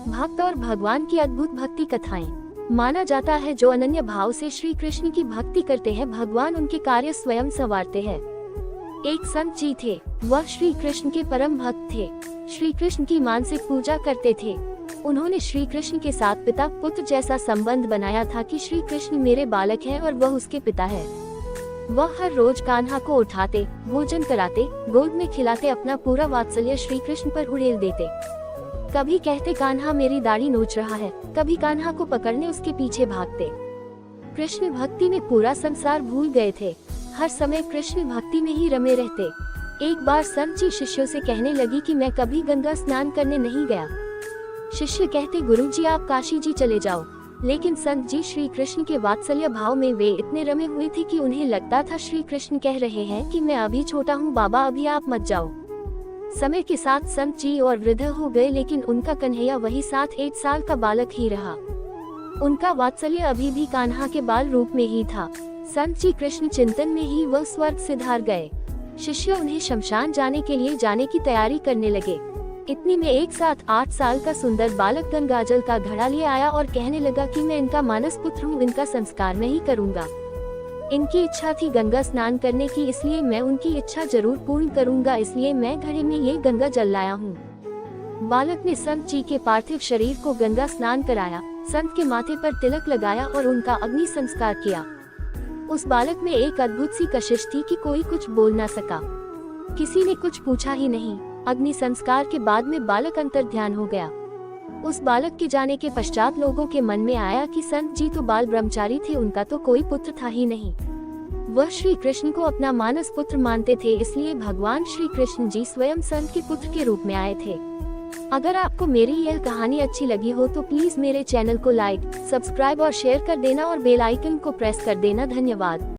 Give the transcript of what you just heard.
भक्त और भगवान की अद्भुत भक्ति कथाएं। माना जाता है जो अनन्य भाव से श्री कृष्ण की भक्ति करते हैं, भगवान उनके कार्य स्वयं संवारते हैं। एक संत जी थे, वह श्री कृष्ण के परम भक्त थे। श्री कृष्ण की मानसिक पूजा करते थे। उन्होंने श्री कृष्ण के साथ पिता पुत्र जैसा संबंध बनाया था कि श्री कृष्ण मेरे बालक हैं और वह उसके पिता है। वह हर रोज कान्हा को उठाते, भोजन कराते, गोद में खिलाते, अपना पूरा वात्सल्य श्री कृष्ण पर उड़ेल देते। कभी कहते कान्हा मेरी दाढ़ी नोच रहा है, कभी कान्हा को पकड़ने उसके पीछे भागते। कृष्ण भक्ति में पूरा संसार भूल गए थे, हर समय कृष्ण भक्ति में ही रमे रहते। एक बार संत जी शिष्यों से कहने लगी कि मैं कभी गंगा स्नान करने नहीं गया। शिष्य कहते गुरुजी आप काशी जी चले जाओ, लेकिन संत जी श्री कृष्ण के वात्सल्य भाव में वे इतने रमे हुए थे कि उन्हें लगता था श्री कृष्ण कह रहे हैं कि मैं अभी छोटा हूँ बाबा, अभी आप मत जाओ। समय के साथ संत जी और वृद्ध हो गए, लेकिन उनका कन्हैया वही 7-8 साल का बालक ही रहा। उनका वात्सल्य अभी भी कान्हा के बाल रूप में ही था। संत जी कृष्ण चिंतन में ही वह स्वर्ग सिधार गए। शिष्य उन्हें शमशान जाने के लिए जाने की तैयारी करने लगे। इतनी में एक 7-8 साल का सुंदर बालक गंगाजल का घड़ा लिए आया और कहने लगा कि मैं इनका मानस पुत्र हूँ, इनका संस्कार मैं ही करूँगा। इनकी इच्छा थी गंगा स्नान करने की, इसलिए मैं उनकी इच्छा जरूर पूर्ण करूँगा, इसलिए मैं घड़े में ये गंगा जल लाया हूँ। बालक ने संत जी के पार्थिव शरीर को गंगा स्नान कराया, संत के माथे पर तिलक लगाया और उनका अग्नि संस्कार किया। उस बालक में एक अद्भुत सी कशिश थी कि कोई कुछ बोल न सका, किसी ने कुछ पूछा ही नहीं। अग्नि संस्कार के बाद में बालक अंतर्ध्यान हो गया। उस बालक के जाने के पश्चात लोगों के मन में आया कि संत जी तो बाल ब्रह्मचारी थे, उनका तो कोई पुत्र था ही नहीं। वह श्री कृष्ण को अपना मानस पुत्र मानते थे, इसलिए भगवान श्री कृष्ण जी स्वयं संत के पुत्र के रूप में आए थे। अगर आपको मेरी यह कहानी अच्छी लगी हो तो प्लीज मेरे चैनल को लाइक, सब्सक्राइब और शेयर कर देना और बेल आइकन को प्रेस कर देना। धन्यवाद।